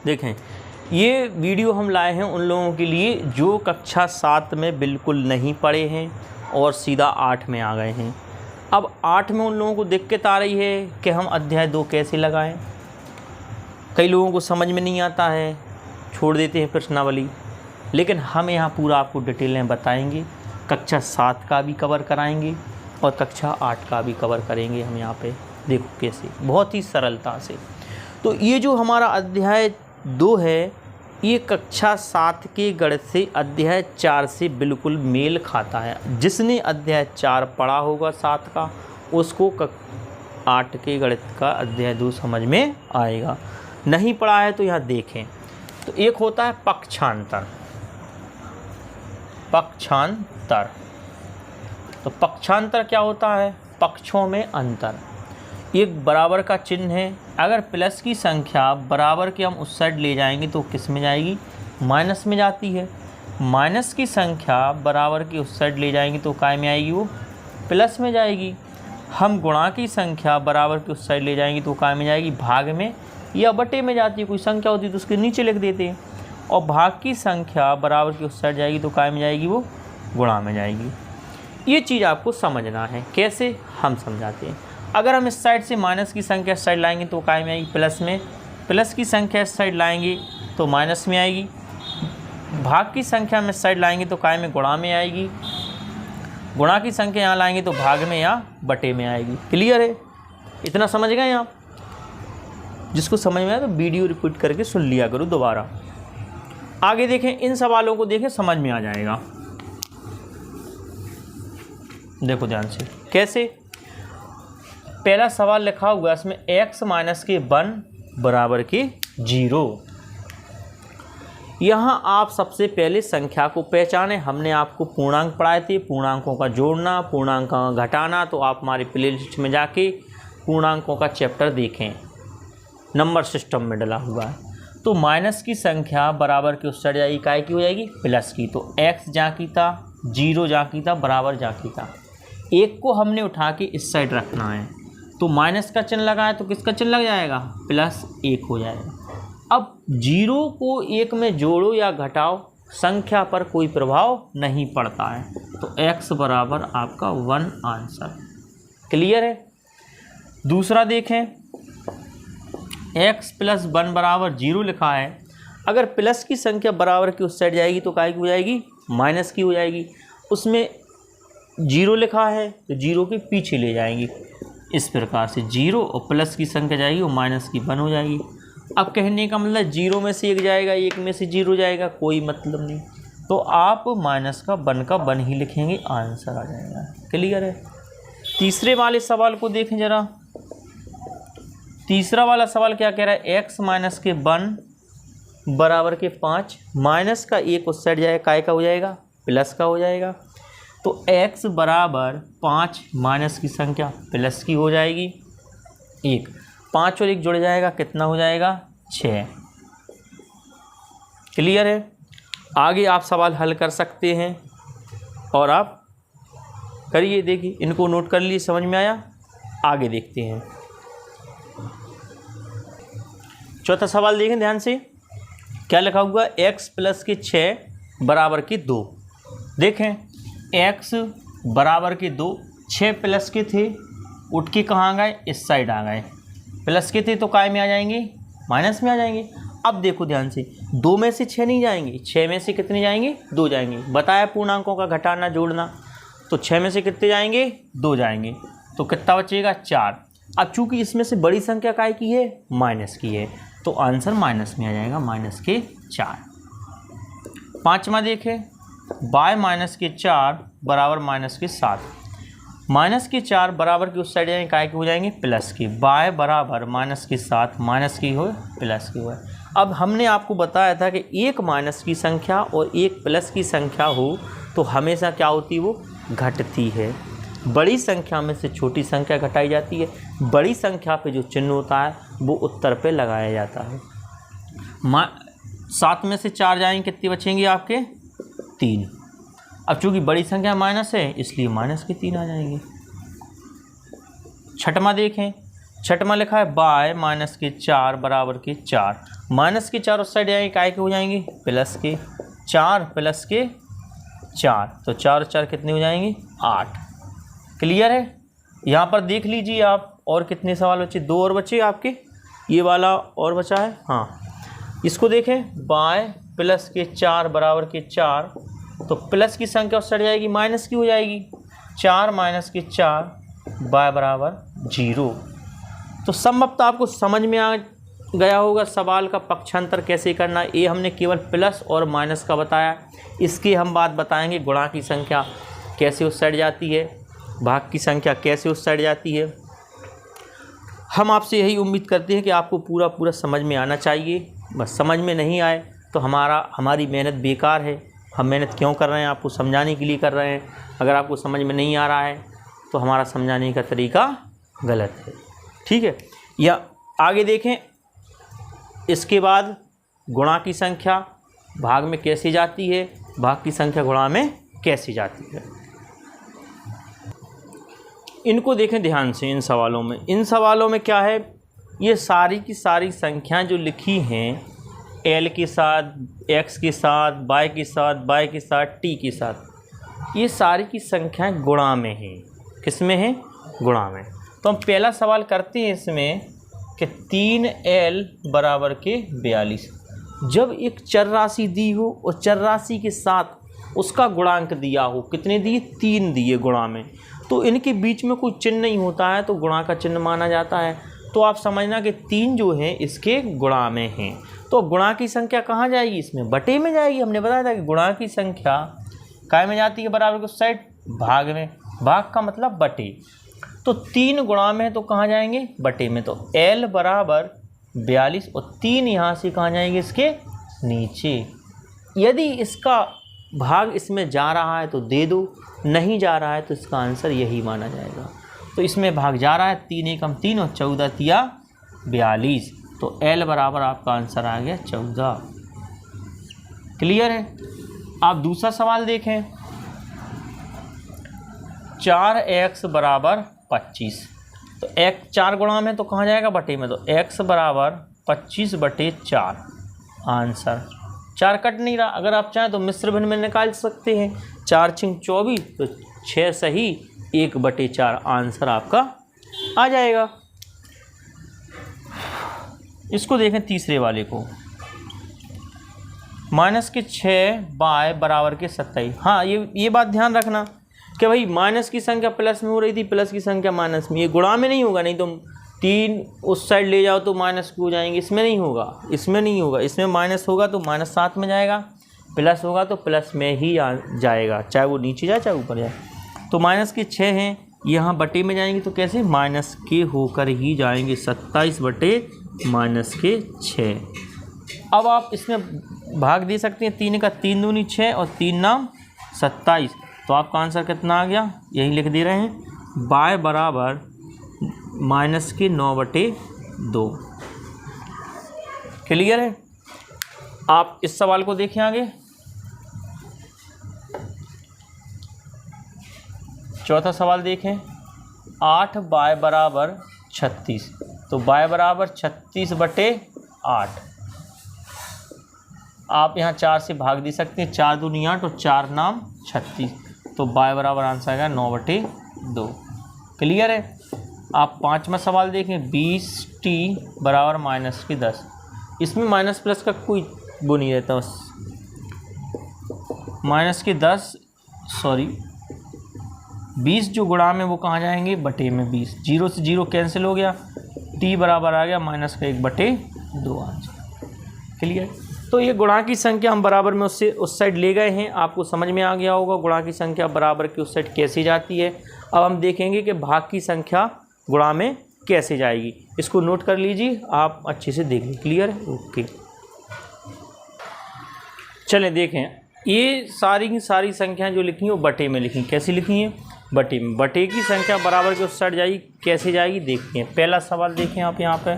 देखें, ये वीडियो हम लाए हैं उन लोगों के लिए जो कक्षा 7 में बिल्कुल नहीं पढ़े हैं और सीधा 8 में आ गए हैं। अब 8 में उन लोगों को दिक्कत आ रही है कि हम अध्याय 2 कैसे लगाएं। कई लोगों को समझ में नहीं आता है, छोड़ देते हैं प्रश्नावली, लेकिन हम यहाँ पूरा आपको डिटेल में बताएंगे। कक्षा 7 का भी कवर कराएंगे और कक्षा 8 का भी कवर करेंगे हम यहाँ पे। देखो कैसे, बहुत ही सरलता से। तो ये जो हमारा अध्याय 2 है, ये कक्षा 7 के गणित से अध्याय 4 से बिल्कुल मेल खाता है। जिसने अध्याय 4 पढ़ा होगा 7 का, उसको 8 के गणित का अध्याय 2 समझ में आएगा। नहीं पढ़ा है तो यहाँ देखें। तो एक होता है पक्षांतर। पक्षांतर, तो पक्षांतर क्या होता है? पक्षों में अंतर। एक बराबर का चिन्ह है, अगर प्लस की संख्या बराबर के हम उस साइड ले जाएंगे तो किस में जाएगी? माइनस में जाती है। माइनस की संख्या बराबर के उस साइड ले जाएंगे तो काय में आएगी? वो प्लस में जाएगी। हम गुणा की संख्या बराबर के उस साइड ले जाएंगे तो काय में जाएगी? भाग में या बटे में जाती है। कोई संख्या होती है तो उसके नीचे लिख देते हैं। और भाग की संख्या बराबर की उस साइड जाएगी तो काय में जाएगी? वो गुणा में जाएगी। ये चीज़ आपको समझना है। कैसे? हम समझाते हैं। अगर हम इस साइड से माइनस की संख्या इस साइड लाएंगे तो काय में आएगी? प्लस में। प्लस की संख्या इस साइड लाएंगे तो माइनस में आएगी। भाग की संख्या में इस साइड लाएंगे तो काय में? गुणा में आएगी। गुणा की संख्या यहाँ लाएंगे तो भाग में या बटे में आएगी। क्लियर है? इतना समझ गए आप? जिसको समझ में आया तो वीडियो रिपीट करके सुन लिया करो दोबारा। आगे देखें, इन सवालों को देखें, समझ में आ जाएगा। देखो ध्यान से, कैसे? पहला सवाल लिखा हुआ है इसमें x माइनस के 1 बराबर के 0। यहाँ आप सबसे पहले संख्या को पहचाने। हमने आपको पूर्णांक पढ़ाए थे, पूर्णांकों का जोड़ना, पूर्णांकों का घटाना। तो आप हमारी प्लेलिस्ट में जाके पूर्णांकों का चैप्टर देखें, नंबर सिस्टम में डला हुआ है। तो माइनस की संख्या बराबर के उस साइड जाएगी, काय की हो जाएगी? प्लस की। तो x जहाँ की था, 0 जहाँ की था, बराबर जहाँ की था। एक को हमने उठा के इस साइड रखना है, तो माइनस का चिन्ह लगाए तो किसका चिन्ह लग जाएगा? +1 हो जाएगा। अब 0 को 1 में जोड़ो या घटाओ, संख्या पर कोई प्रभाव नहीं पड़ता है। तो x बराबर आपका 1 आंसर। क्लियर है? दूसरा देखें, x + 1 बराबर 0 लिखा है। अगर प्लस की संख्या बराबर की उस साइड जाएगी तो काय की हो जाएगी? माइनस की हो जाएगी। उसमें 0 लिखा है तो 0 के पीछे ले जाएंगे इस प्रकार से। 0 और प्लस की संख्या जाएगी वो माइनस की 1 हो जाएगी। अब कहने का मतलब 0 में से 1 जाएगा, 1 में से 0 जाएगा, कोई मतलब नहीं। तो आप माइनस का 1 का 1 ही लिखेंगे, आंसर आ जाएगा। क्लियर है? तीसरे वाले सवाल को देखें जरा। तीसरा वाला सवाल क्या कह रहा है? x माइनस के 1 बराबर के 5, माइनस का 1 उस साइड जाएगा, काय का हो जाएगा? प्लस का हो जाएगा। तो x बराबर 5, माइनस की संख्या प्लस की हो जाएगी 1, 5 और 1 जुड़ जाएगा, कितना हो जाएगा? 6। क्लियर है? आगे आप सवाल हल कर सकते हैं और आप करिए। देखिए, इनको नोट कर लिए, समझ में आया? आगे देखते हैं। चौथा सवाल देखें ध्यान से, क्या लिखा हुआ? x + के 6 बराबर के 2। देखें, x बराबर के 2, 6 प्लस के थे, उठ के कहाँ गए? इस साइड आ गए। प्लस के थे तो काय में आ जाएंगे? माइनस में आ जाएंगे। अब देखो ध्यान से, 2 में से 6 नहीं जाएंगे, 6 में से कितने जाएंगे? 2 जाएंगे। बताया पूर्णांकों का घटाना जोड़ना, तो 6 में से कितने जाएंगे? 2 जाएंगे। तो कितना बचेगा? 4। अब चूंकि इसमें से बड़ी संख्या काय की है? माइनस की है, तो आंसर माइनस में आ जाएगा, -4। पांचवा देखें, y माइनस के 4 बराबर -7। माइनस के 4 बराबर की उस साइड जाएंगे, काय के हो जाएंगे? प्लस की। y बराबर -7, माइनस की हो प्लस की हो। अब हमने आपको बताया था कि एक माइनस की संख्या और एक प्लस की संख्या हो तो हमेशा क्या होती है? वो घटती है। बड़ी संख्या में से छोटी संख्या घटाई जाती है। बड़ी संख्या पे जो चिन्ह होता है वो उत्तर पे लगाया जाता है। 7 में से 4 जाएंगे, कितने बचेंगे आपके? 3। अब चूंकि बड़ी संख्या माइनस है इसलिए माइनस के 3 आ जाएंगे। छठवां देखें, छठ में लिखा है बाय माइनस के 4 बराबर के 4। माइनस के 4 उस साइड जाएंगे, काय के हो जाएंगे प्लस के 4 प्लस के 4, तो 4 और 4 कितने हो जाएंगे 8। क्लियर है। यहाँ पर देख लीजिए आप, और कितने सवाल बचे, 2 और बचे आपके, ये वाला और बचा है। हाँ, इसको देखें, बाय प्लस के 4 बराबर के 4, तो प्लस की संख्या उस साइड जाएगी, माइनस की हो जाएगी, 4 माइनस के 4 बाय बराबर 0। तो संभवतः आपको समझ में आ गया होगा सवाल का पक्षांतर कैसे करना। ये हमने केवल प्लस और माइनस का बताया, इसकी हम बात बताएंगे गुणा की संख्या कैसे उस साइड जाती है, भाग की संख्या कैसे उस साइड जाती है। हम आपसे यही उम्मीद करते हैं कि आपको पूरा समझ में आना चाहिए। बस समझ में नहीं आए तो हमारी मेहनत बेकार है। हम मेहनत क्यों कर रहे हैं, आपको समझाने के लिए कर रहे हैं। अगर आपको समझ में नहीं आ रहा है तो हमारा समझाने का तरीका गलत है, ठीक है। या आगे देखें, इसके बाद गुणा की संख्या भाग में कैसे जाती है, भाग की संख्या गुणा में कैसे जाती है, इनको देखें ध्यान से। इन सवालों में क्या है, ये सारी की सारी संख्याएं जो लिखी हैं एल के साथ, एक्स के साथ, वाई के साथ, वाई के साथ, टी के साथ, ये सारी की संख्याएं गुणा में हैं। किस में है, गुणा में। तो हम पहला सवाल करते हैं इसमें कि 3l बराबर के 42। जब एक चर राशि दी हो और चर राशि के साथ उसका गुणांक दिया हो, कितने दिए, 3 दिए गुणा में, तो इनके बीच में कोई चिन्ह नहीं होता है तो गुणा का चिन्ह माना जाता है। तो आप समझना कि 3 जो है इसके गुणा में हैं। तो गुणा की संख्या कहाँ जाएगी, इसमें बटे में जाएगी। हमने बताया था कि गुणा की संख्या काय में जाती है, बराबर के उस साइड भाग में, भाग का मतलब बटे। तो 3 गुणा में है तो कहाँ जाएंगे, बटे में। तो l बराबर 42 और 3 यहाँ से कहाँ जाएंगे, इसके नीचे। यदि इसका भाग इसमें जा रहा है तो दे दो, नहीं जा रहा है तो इसका आंसर यही माना जाएगा। तो इसमें भाग जा रहा है, 3 एकम 3 और 14 तिया 42, तो l बराबर आपका आंसर आ गया 14। क्लियर है। आप दूसरा सवाल देखें, 4x बराबर 25। तो x 4 गुणा में तो कहाँ जाएगा, बटे में। तो x बराबर 25 बटे 4, आंसर 4 कट नहीं रहा। अगर आप चाहें तो मिश्र भिन्न में निकाल सकते हैं, 4 छिंग 24, तो 6 सही 1 बटे 4, आंसर आपका आ जाएगा। इसको देखें तीसरे वाले को, माइनस के 6 बाय बराबर के 27। हाँ, ये बात ध्यान रखना कि भाई माइनस की संख्या प्लस में हो रही थी, प्लस की संख्या माइनस में, ये गुणा में नहीं होगा। नहीं तो 3 उस साइड ले जाओ तो माइनस को हो जाएंगे, इसमें नहीं होगा, इसमें नहीं होगा। इसमें माइनस होगा तो माइनस साथ में जाएगा, प्लस होगा तो प्लस में ही जाएगा, चाहे वो नीचे जाए चाहे ऊपर जाए। तो माइनस के 6 हैं, यहाँ बटे में जाएंगे तो कैसे, माइनस के होकर ही जाएंगे, 27 बटे माइनस के 6। अब आप इसमें भाग दे सकते हैं, 3 का 3 दूनी 6 और 3 नाम 27, तो आपका आंसर कितना आ गया, यही लिख दे रहे हैं, बाय बराबर माइनस के 9 बटे 2। क्लियर है। आप इस सवाल को देखें आगे, चौथा सवाल देखें, 8 बाय बराबर 36। तो बाय बराबर 36 बटे 8। आप यहाँ 4 से भाग दे सकते हैं, 4 दूनी 8 और 4 नाम 36, तो बाय बराबर आंसर आएगा 9 बटे 2। क्लियर है। आप पांचवा सवाल देखें, 20t बराबर माइनस के 10। इसमें माइनस प्लस का कोई वो नहीं रहता, बस माइनस के 10 सॉरी 20 जो गुणा में वो कहाँ जाएंगे, बटे में 20। 0 से 0 कैंसिल हो गया, t बराबर आ गया माइनस का 1 बटे 2, आंसर। क्लियर। तो ये गुणा की संख्या हम बराबर में उससे उस साइड ले गए हैं, आपको समझ में आ गया होगा गुणा की संख्या बराबर की उस साइड कैसे जाती है। अब हम देखेंगे कि भाग की संख्या गुणा में कैसे जाएगी। इसको नोट कर लीजिए, आप अच्छे से देख लीजिए। क्लियर है, ओके। चलें देखें, ये सारी की सारी संख्याएं जो लिखी हैं वो बटे में लिखी, कैसे लिखी हैं, बटे में। बटे की संख्या बराबर के उस साइड जाएगी, कैसे जाएगी देखते हैं। पहला सवाल देखें आप यहाँ पे,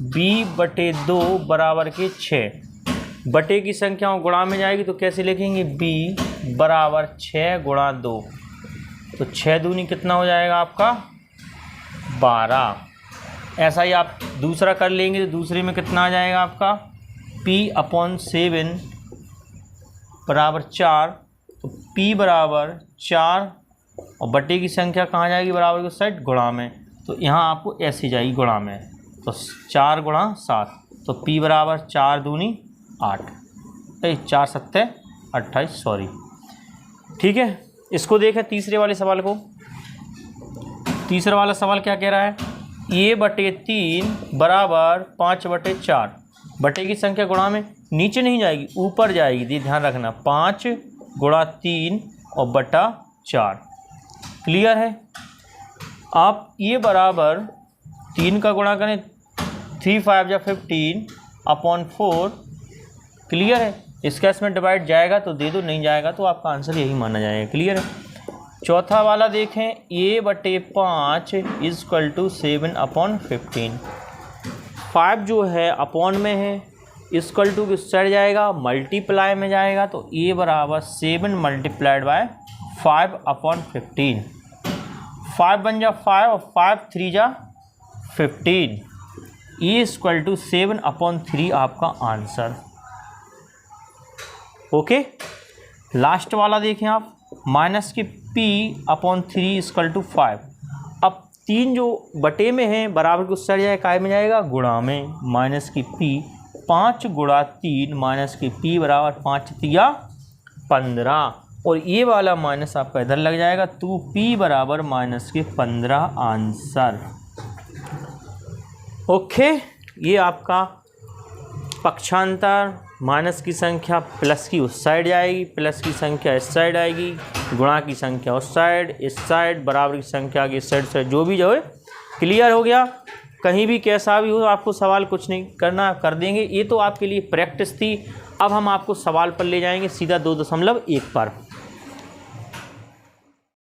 b बटे 2 बराबर के 6। बटे की संख्या गुणा में जाएगी तो कैसे लिखेंगे, b बराबर 6 गुणा 2, तो 6 दूनी कितना हो जाएगा आपका 12। ऐसा ही आप दूसरा कर लेंगे तो दूसरे में कितना आ जाएगा आपका p/7 बराबर 4। तो p बराबर 4 और बटे की संख्या कहाँ जाएगी, बराबर की साइड गुणा में, तो यहाँ आपको ऐसी जाएगी गुणा में, तो 4 गुणा 7, तो p बराबर 4 दूनी 8, 4 सत्ते 28, सॉरी। ठीक है, इसको देखें तीसरे वाले सवाल को। तीसरा वाला सवाल क्या कह रहा है, a/3 बराबर 5/4, बटे की संख्या गुणा में नीचे नहीं जाएगी ऊपर जाएगी, ध्यान रखना, 5 गुणा 3 और बटा 4। क्लियर है। आप ये बराबर 3 का गुणा करें, 3 5 या 15/4। क्लियर है। इसका इसमें डिवाइड जाएगा तो दे दो, नहीं जाएगा तो आपका आंसर यही माना जाएगा। क्लियर है। चौथा वाला देखें, a/5 = 7/15। 5 जो है अपॉन में है, इक्वल टू किस साइड जाएगा, मल्टीप्लाई में जाएगा, तो a बराबर 7 × 5/15। 5 बन जा 5 और 5 3 जा 15, a = 7/3 आपका आंसर। ओके। लास्ट वाला देखें आप, माइनस के p/3 = 5। अब 3 जो बटे में है बराबर को साइड जाएगा, काय में जाएगा, गुणा में, माइनस की p, 5 गुणा 3 माइनस की p बराबर 5 या 15, और ये वाला माइनस आपका इधर लग जाएगा, तो p बराबर माइनस के 15 आंसर। ओके, ये आपका पक्षांतर, माइनस की संख्या प्लस की उस साइड जाएगी, प्लस की संख्या इस साइड आएगी, गुणा की संख्या उस साइड, इस साइड, बराबर की संख्या की इस साइड जो भी जो है। क्लियर हो गया। कहीं भी कैसा भी हो आपको सवाल कुछ नहीं करना, कर देंगे। ये तो आपके लिए प्रैक्टिस थी। अब हम आपको सवाल पर ले जाएंगे सीधा 2.1 पर।